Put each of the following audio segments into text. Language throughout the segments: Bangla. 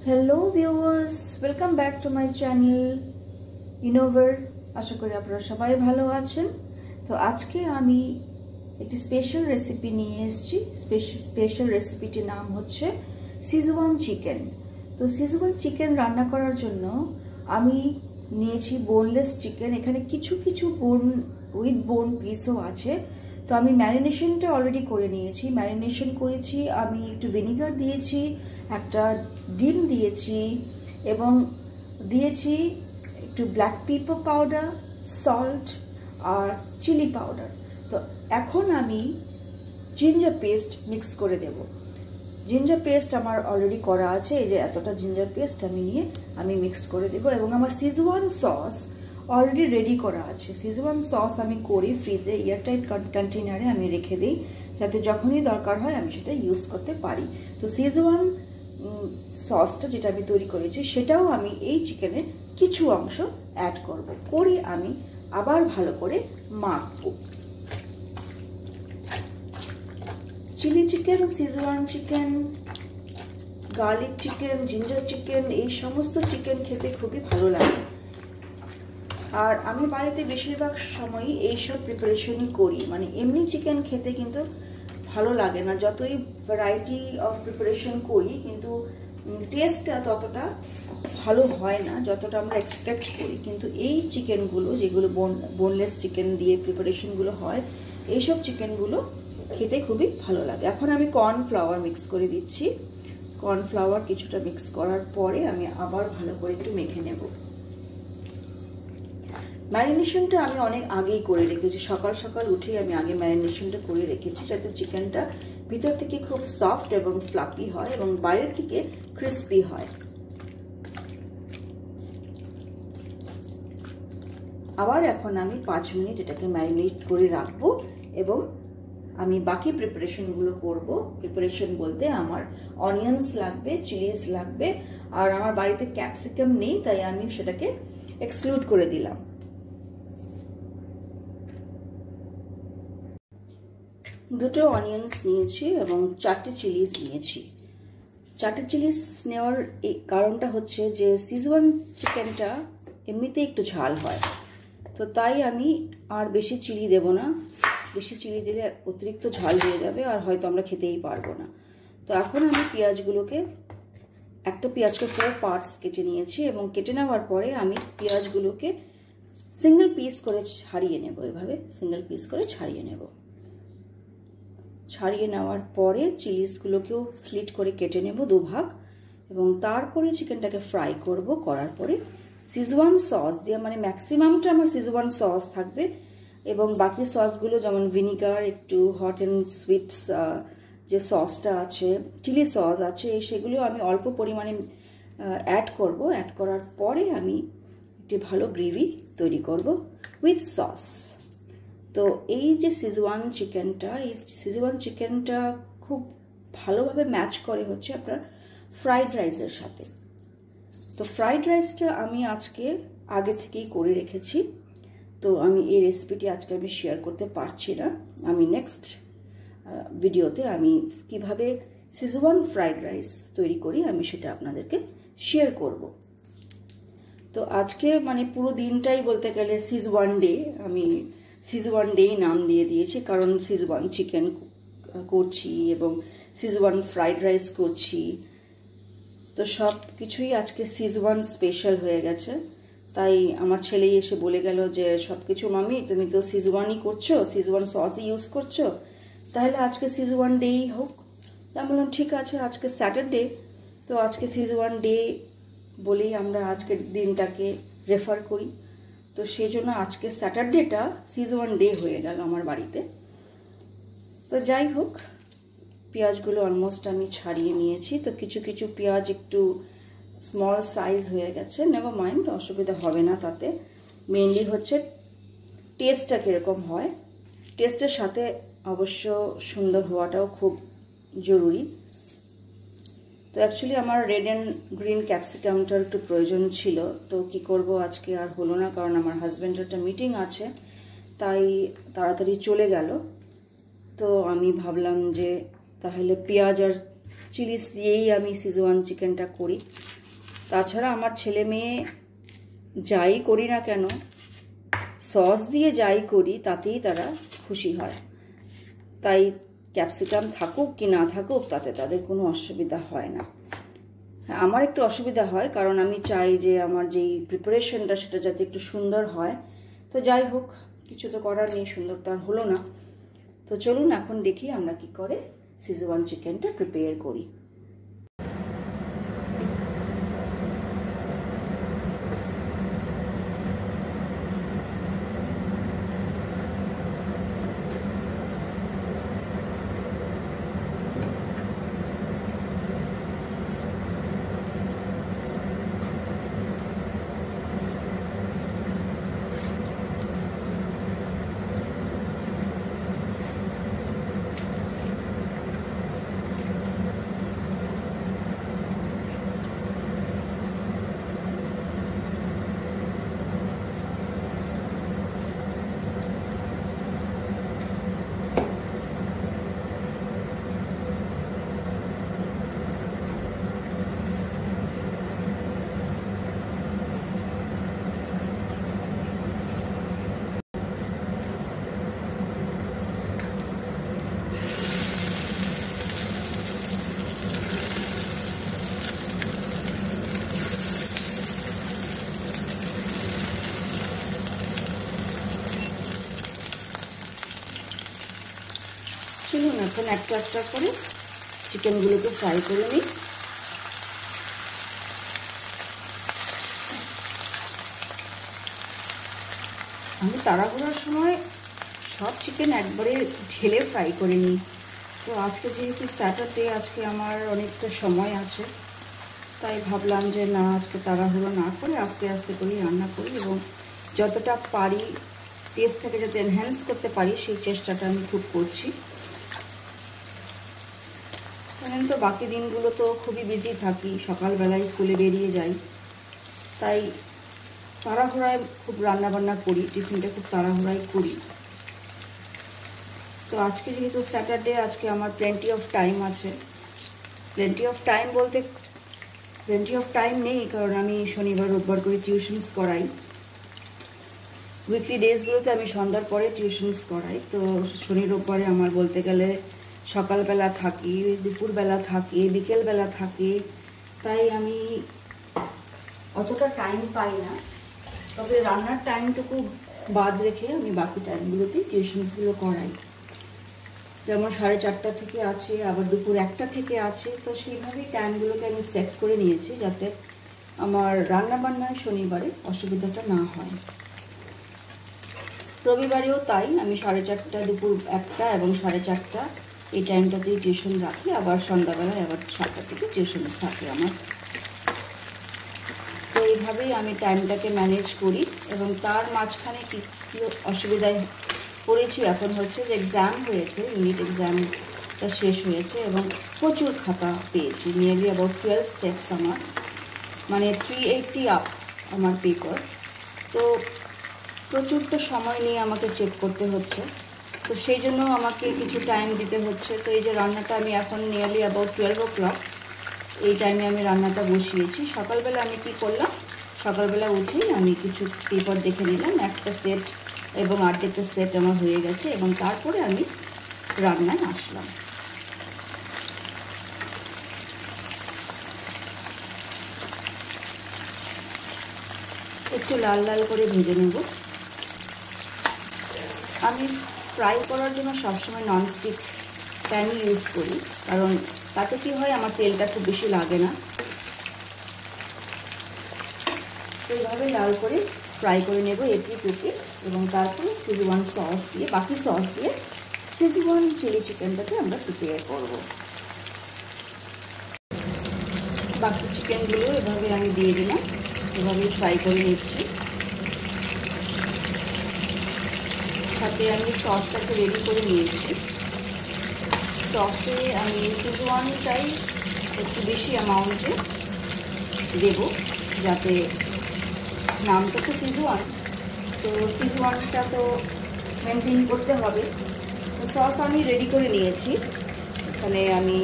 Hello viewers, welcome back to my channel ইনোভার। আশা করি আপনারা সবাই ভালো আছেন। তো আজকে আমি একটি স্পেশাল রেসিপি নিয়ে এসেছি। স্পেশাল রেসিপিটির নাম হচ্ছে সিজওয়ান চিকেন। তো সিজওয়ান চিকেন রান্না করার জন্য আমি নিয়েছি বোনলেস চিকেন। এখানে কিছু কিছু বোন উইথ বোন পিসও আছে। তো আমি ম্যারিনেশনটা অলরেডি করে নিয়েছি। ম্যারিনেশন করেছি, আমি একটু ভিনিগার দিয়েছি, একটা ডিম দিয়েছি এবং দিয়েছি একটু ব্ল্যাক পেপার পাউডার, সল্ট আর চিলি পাউডার। তো এখন আমি জিঞ্জার পেস্ট মিক্স করে দেব। জিঞ্জার পেস্ট আমার অলরেডি করা আছে। এই যে এতটা জিঞ্জার পেস্ট আমি মিক্স করে দেব এবং আমার সিজওয়ান সস অলরেডি রেডি করা আছে। সিজওয়ান সস আমি করি ফ্রিজে এয়ারটাইট কন্টেনারে আমি রেখে দিই, যাতে যখনই দরকার হয় আমি সেটা ইউজ করতে পারি। তো সিজওয়ান সসটা যেটা আমি তৈরি করেছি সেটাও আমি এই চিকেনে কিছু অংশ অ্যাড করব। করে আমি আবার ভালো করে মাখবো। Chilli chicken, Schezwan chicken, garlic chicken, ginger chicken, এই সমস্ত চিকেন খেতে খুবই ভালো লাগে। আর আমি বাড়িতে বেশিরভাগ সময়ই এইসব প্রিপারেশনই করি। মানে এমনি চিকেন খেতে কিন্তু ভালো লাগে না, যতই ভ্যারাইটি অফ প্রিপারেশন করি কিন্তু টেস্টটা ততটা ভালো হয় না যতটা আমরা এক্সপেক্ট করি। কিন্তু এই চিকেনগুলো যেগুলো বোনলেস চিকেন দিয়ে প্রিপারেশনগুলো হয়, এইসব চিকেনগুলো খেতে খুবই ভালো লাগে। এখন আমি কর্নফ্লাওয়ার মিক্স করে দিচ্ছি। কর্নফ্লাওয়ার কিছুটা মিক্স করার পরে আমি আবার ভালো করে একটু মেখে নেব। ম্যারিনেশনটা আমি অনেক আগেই করে রেখেছি। সকাল সকাল উঠেই আমি আগে ম্যারিনেশনটা করে রেখেছি, যাতে চিকেনটা ভিতর থেকে খুব সফট এবং ফ্লাফি হয় এবং বাইরে থেকে ক্রিস্পি হয়। আবার এখন আমি 5 মিনিট এটাকে ম্যারিনেট করে রাখবো এবং আমি বাকি প্রিপারেশনগুলো করব। প্রিপারেশন বলতে আমার অনিয়ন্স লাগবে, চিলিজ লাগবে, আর আমার বাড়িতে ক্যাপসিকাম নেই তাই আমি সেটাকে এক্সক্লুড করে দিলাম। দুটো অনিয়ন্স নিয়েছি এবং 4টে চিলিজ নিয়েছি। 4টে চিলিজ নেওয়ার এই কারণটা হচ্ছে যে সিজওয়ান চিকেনটা এমনিতে একটু ঝাল হয়, তো তাই আমি আর বেশি চিলি দেব না। বেশি চিলি দিলে অতিরিক্ত ঝাল হয়ে যাবে আর হয়তো আমরা খেতেই পারবো না। তো এখন আমি পেঁয়াজগুলোকে, একটা পেঁয়াজকে 4 পার্টস কেটে নিয়েছি এবং কেটে নেওয়ার পরে আমি পেঁয়াজগুলোকে সিঙ্গেল পিস করে ছাড়িয়ে নেব। এভাবে সিঙ্গেল পিস করে ছাড়িয়ে নেব। ছাড়িয়ে নেওয়ার পরে চিলিসগুলোকেও স্লিট করে কেটে নেব 2 ভাগ এবং তারপরে চিকেনটাকে ফ্রাই করব। করার পরে সিজওয়ান সস দিয়ে, মানে ম্যাক্সিমামটা আমার সিজওয়ান সস থাকবে এবং বাকি সসগুলো যেমন ভিনিগার, একটু হট অ্যান্ড সুইট যে সসটা আছে, চিলি সস আছে, সেগুলো আমি অল্প পরিমাণে অ্যাড করব। অ্যাড করার পরে আমি একটি ভালো গ্রেভি তৈরি করব উইথ সস। তো এই যে সিজওয়ান চিকেনটা, এই সিজওয়ান চিকেনটা খুব ভালোভাবে ম্যাচ করে হচ্ছে আপনার ফ্রাইড রাইসের সাথে। তো ফ্রাইড রাইসটা আমি আজকে আগে থেকেই করে রেখেছি, তো আমি এই রেসিপিটি আজকে আমি শেয়ার করতে পারছি না। আমি নেক্সট ভিডিওতে আমি কিভাবে সিজওয়ান ফ্রাইড রাইস তৈরি করি আমি সেটা আপনাদেরকে শেয়ার করব। তো আজকে মানে পুরো দিনটাই বলতে গেলে সিজওয়ান ডে। আমি সিজওয়ান ডে নাম দিয়ে দিয়েছি কারণ সিজওয়ান চিকেন করছি এবং সিজওয়ান ফ্রাইড রাইস করছি। তো সব কিছুই আজকে সিজওয়ান স্পেশাল হয়ে গেছে। তাই আমার ছেলে এসে বলে গেল যে সব কিছু মামি তুমি তো সিজওয়ানই করছো, সিজওয়ান সসই ইউজ করছো, তাহলে আজকে সিজওয়ান ডেই হোক। আমি বললাম ঠিক আছে, আজকে স্যাটারডে, তো আজকে সিজওয়ান ডে বলেই আমরা আজকের দিনটাকে রেফার করি। তো সেই জন্য আজকে স্যাটারডেটা সিজওয়ান ডে হয়ে গেল আমার বাড়িতে। তো যাই হোক, পেঁয়াজগুলো অলমোস্ট আমি ছাড়িয়ে নিয়েছি। তো কিছু কিছু পেঁয়াজ একটু স্মল সাইজ হয়ে গেছে, নেভার মাইন্ড, অসুবিধা হবে না তাতে। মেইনলি হচ্ছে টেস্টটা কীরকম হয়, টেস্টের সাথে অবশ্য সুন্দর হওয়াটাও খুব জরুরি। তো অ্যাকচুয়ালি আমার রেড অ্যান্ড গ্রিন ক্যাপসিকামটার একটু প্রয়োজন ছিল, তো কি করব আজকে আর হলো না কারণ আমার হাজব্যান্ডের একটা মিটিং আছে, তাই তাড়াতাড়ি চলে গেল। তো আমি ভাবলাম যে তাহলে পেঁয়াজ আর চিলি দিয়েই আমি সিজওয়ান চিকেনটা করি। তাছাড়া আমার ছেলে মেয়ে যাই করি না কেন, সস দিয়ে যাই করি তাতেই তারা খুশি হয়। তাই ক্যাপসিকাম থাকুক কি না থাকুক তাতে তাদের কোনো অসুবিধা হয় না। আমার একটু অসুবিধা হয়, কারণ আমি চাই যে আমার যেই প্রিপারেশনটা সেটা যাতে একটু সুন্দর হয়। তো যাই হোক, কিছু তো করার নেই, সুন্দর তো আর হলো না। তো চলুন এখন দেখি আমরা কি করে সিজওয়ান চিকেনটা প্রিপেয়ার করি। চলুন এখন একটা একটা করে চিকেনগুলোকে ফ্রাই করে নিই। আমি তাড়াহুড়োর সময় সব চিকেন একবারে ঢেলে ফ্রাই করে নিই। তো আজকে যেহেতু স্যাটারডে, আজকে আমার অনেকটা সময় আছে, তাই ভাবলাম যে না, আজকে তাড়াহুড়ো না করে আস্তে আস্তে করেই রান্না করি এবং যতটা পারি টেস্টটাকে যাতে এনহ্যান্স করতে পারি সেই চেষ্টাটা আমি খুব করছি। কারণ তো বাকি দিনগুলো তো খুবই বিজি থাকি, সকালবেলায় স্কুলে বেরিয়ে যাই, তাই তাড়াহুড়ায় খুব রান্নাবান্না করি, টিফিনটা খুব তাড়াহুড়ায় করি। তো আজকে যেহেতু স্যাটারডে, আজকে আমার প্লেন্টি অফ টাইম আছে। প্লেন্টি অফ টাইম বলতে প্লেন্টি অফ টাইম নেই, কারণ আমি শনিবার রোববার করে টিউশনস করাই। উইকলি ডেজগুলোতে আমি সন্ধ্যার পরে টিউশনস করাই। তো শনি রোববারে আমার বলতে গেলে সকালবেলা থাকি, দুপুরবেলা থাকি, বিকেলবেলা থাকি, তাই আমি অতটা টাইম পাই না। তবে রান্নার টাইমটুকু বাদ রেখে আমি বাকি টাইমগুলোতে টিউশনসগুলো করাই। যেমন 4:30 থেকে আছে, আবার দুপুর 1টা থেকে আছে। তো সেইভাবেই টাইমগুলোকে আমি সেট করে নিয়েছি যাতে আমার রান্নাবান্নায় শনিবারে অসুবিধাটা না হয়। রবিবারেও তাই, আমি 4:30, দুপুর 1টা এবং 4:30 এই টাইমটাতেই টিউশন রাখি। আবার সন্ধ্যাবেলায় আবার 7টা থেকে টিউশন থাকে আমার। তো এইভাবেই আমি টাইমটাকে ম্যানেজ করি। এবং তার মাঝখানে কি অসুবিধায় পড়েছি এখন হচ্ছে যে এক্সাম হয়েছে, ইউনিট এক্সামটা শেষ হয়েছে এবং প্রচুর খাতা পেয়েছি, নিয়ারলি অ্যাবাউট 12 সেটস আমার, মানে 380 আপ আমার পেপার। তো প্রচুরটা সময় নিয়ে আমাকে চেক করতে হচ্ছে, তো সেই জন্য আমাকে কিছু টাইম দিতে হচ্ছে। তো এই যে রান্নাটা আমি এখন নিয়ারলি অ্যাবাউট 12 o'clock এই টাইমে আমি রান্নাটা বসিয়েছি। সকালবেলা আমি কি করলাম, সকালবেলা উঠেই আমি কিছু পেপার দেখে নিলাম, একটা সেট এবং আর্ধেকটা সেট আমার হয়ে গেছে এবং তারপরে আমি রান্নায় আসলাম। একটু লাল লাল করে ভেজে নেব। আমি ফ্রাই করার জন্য সবসময় ননস্টিক প্যানই ইউজ করি, কারণ তাতে কি হয় আমার তেলটা খুব বেশি লাগে না। এইভাবে লাল করে ফ্রাই করে নেব এপিট উপিট, এবং তারপরে সিজওয়ান সস দিয়ে, বাকি সস দিয়ে সিজওয়ান চিলি চিকেনটাকে আমরা প্রিপেয়ার করব। বাকি চিকেনগুলো এভাবে আমি দিয়ে দিলাম, এভাবে ফ্রাই করে নিচ্ছি। সাথে আমি সসটাকে রেডি করে নিয়েছি। সসে আমি সিজওয়ানটাই একটু বেশি অ্যামাউন্টে দেব, যাতে নামটা তো সিজওয়ান, তো সিজওয়ানটা তো মেনটেন করতে হবে। তো সস আমি রেডি করে নিয়েছি। এখানে আমি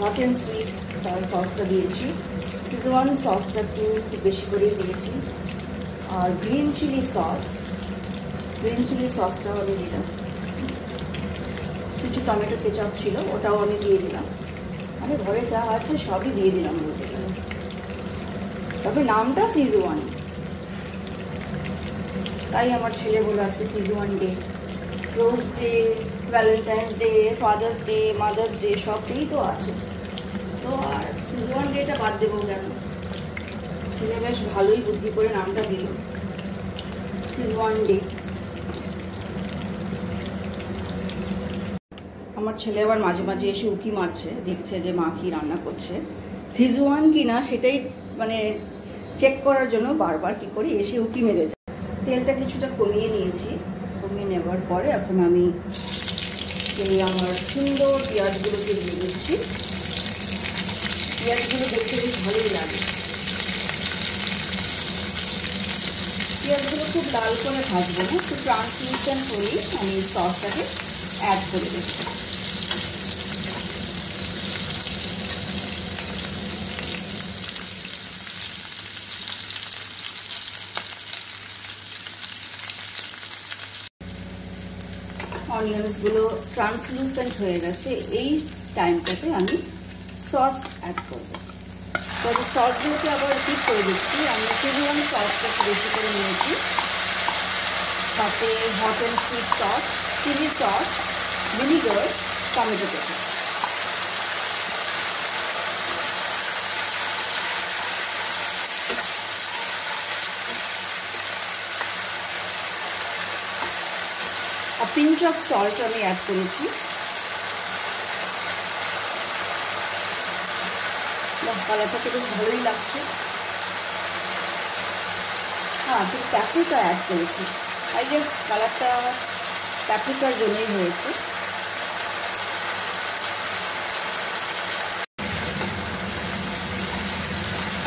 হট অ্যান্ড সুইট সসটা দিয়েছি, সিজওয়ান সসটা একটু বেশি করেই দিয়েছি, আর গ্রিন চিলি সসটাও আমি দিলাম, কিছু টমেটো কেচাপ ছিল ওটাও আমি দিয়ে দিলাম, আমি ঘরে যা আছে সবই দিয়ে দিলাম বলতে গেলে। তবে নামটা সিজওয়ান, তাই আমার ছেলে বলে আজকে Schezwan day. Rose day, Valentine's Day, Father's Day, Mother's Day সব ডেই তো আছে, তো আর সিজওয়ান ডেটা বাদ দেবো কেন? ছেলে বেশ ভালোই বুদ্ধি করে নামটা দিল সিজওয়ান ডে। আমার ছেলে আবার মাঝে মাঝে এসে উকি মারছে, দেখছে যে মা কি রান্না করছে, সিজওয়ান কি না সেটাই মানে চেক করার জন্য বারবার কি করে এসে উকি মেরে যায়। তেলটা কিছুটা কমিয়ে নিয়েছি, কমিয়ে নেওয়ার পরে এখন আমি এই আমার সুন্দর পেঁয়াজগুলোকে দিয়ে দিচ্ছি। পেঁয়াজগুলো দেখতে বেশ ভালোই লাগে, পেঁয়াজগুলো খুব লাল করে ভাজবো না, একটু ট্রান্সলুসেন্ট করেই আমি সসটাকে অ্যাড করে দিচ্ছি। অনিয়নসগুলো ট্রান্সলুসেন্ট হয়ে গেছে, এই টাইমটাতে আমি সস অ্যাড করবো। তবে সসগুলোকে আবার ঠিক করে দিচ্ছি, আমি সিজওয়ান সসটা একটু বেশি করে নিয়েছি, তাতে hot and sweet sauce, chilli sauce, vinegar, tomato ketchup. Pinch of salt আমি অ্যাড করেছি। কালারটা তো বেশ ভালোই লাগছে। হ্যাঁ, ঠিক প্যাপ্রিকা অ্যাড করেছি, আই গেস কালারটা প্যাপ্রিকার জন্যই হয়েছে।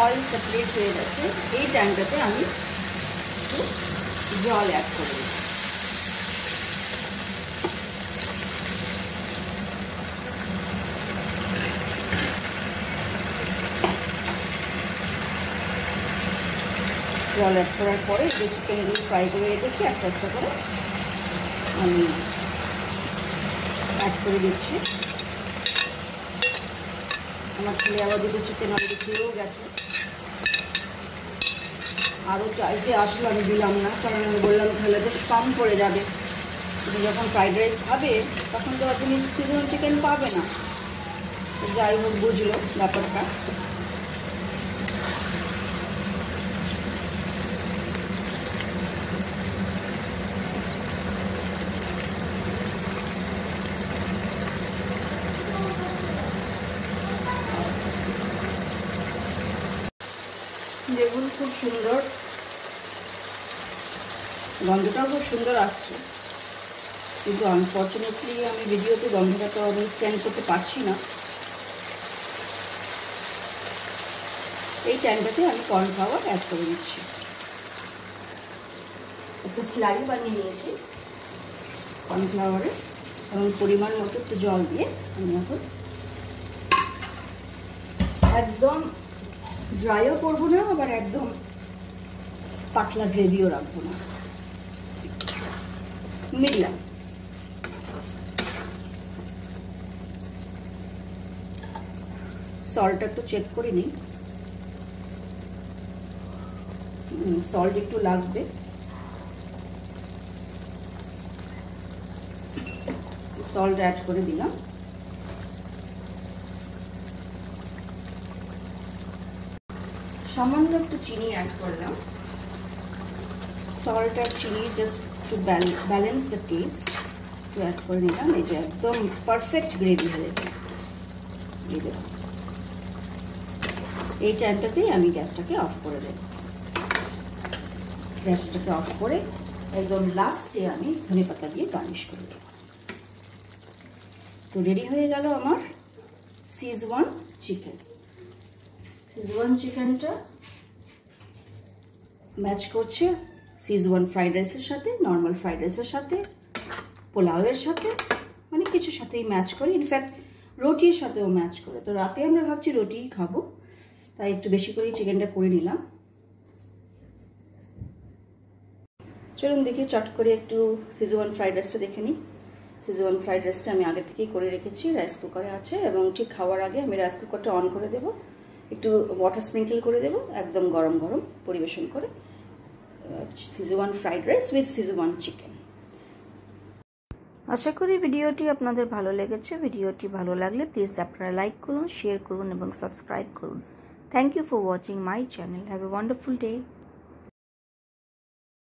অয়েল সেপারেট হয়ে গেছে, এই টাইমটাতে আমি একটু জল অ্যাড করে দিচ্ছি। জল অ্যাড করার পরে যে চিকেনগুলো ফ্রাই করে রেখেছি একটা একটা করে আমি অ্যাড করে দিচ্ছি। আমার ছেলে আবার দুটো চিকেন অলরেডি খেয়েও গেছে, আরও চাইতে আসলো, আমি দিলাম না, কারণ আমি বললাম তাহলে বেশ কম পড়ে যাবে, তুমি যখন ফ্রাইড রাইস খাবে তখন তো আর তুমি সিজওয়ান চিকেন পাবে না। যাই হোক, বুঝলো ব্যাপারটা। দেখুন খুব সুন্দর গন্ধটাও খুব সুন্দর আসছে, কিন্তু আনফর্চুনেটলি আমি ভিডিওতে গন্ধটা তো আমি সেন্ড করতে পারছি না। এই টাইমটাতে আমি কর্নফ্লাওয়ার অ্যাড করে দিচ্ছি, একটা স্লারি বানিয়ে নিয়েছি কর্নফ্লাওয়ারে, এবং পরিমাণ মতো একটু জল দিয়ে আমি এখন একদম ড্রাইও করবো না, আবার একদম পাতলা গ্রেভিও রাখবো না, মিডিয়াম। সল্টটা একটু চেক করে নিই, সল্ট একটু লাগবে, সল্ট অ্যাড করে দিলাম। সামান্য একটু চিনি অ্যাড করলাম, সল্ট আর চিনি just to balance the test একটু অ্যাড করে নিলাম। এই যে একদম পারফেক্ট গ্রেভি হয়েছে। এই টাইমটাতেই আমি গ্যাসটাকে অফ করে দেব। গ্যাসটাকে অফ করে একদম লাস্টে আমি ধনেপাতা দিয়ে গার্নিশ করে দেব। তো রেডি হয়ে গেল আমার সিজওয়ান চিকেন। সিজওয়ান চিকেনটা ম্যাচ করছে সিজওয়ান ফ্রাইড রাইসের সাথে, নর্মাল ফ্রাইড রাইসের সাথে, পোলাওয়ের সাথে, মানে কিছুর সাথেই ম্যাচ করে। ইনফ্যাক্ট রুটির সাথেও ম্যাচ করে। তো রাতে আমরা ভাবছি রুটি খাবো, তাই একটু বেশি করে চিকেনটা করে নিলাম। চলুন দেখি চট করে একটু সিজওয়ান ফ্রাইড রাইসটা দেখে নিই। সিজওয়ান ফ্রাইড রাইসটা আমি আগে থেকেই করে রেখেছি, রাইস কুকারে আছে, এবং ঠিক খাওয়ার আগে আমি রাইস কুকারটা অন করে দেব, একটু ওয়াটার স্প্রিঙ্কল করে দেব, একদম গরম গরম পরিবেশন করে Szechuan fried rice with Szechuan chicken. আশা করি ভিডিওটি আপনাদের ভালো লেগেছে। ভিডিওটি ভালো লাগলে প্লিজ আপনারা লাইক করুন, শেয়ার করুন এবং সাবস্ক্রাইব করুন। Thank you for watching my channel. Have a wonderful day.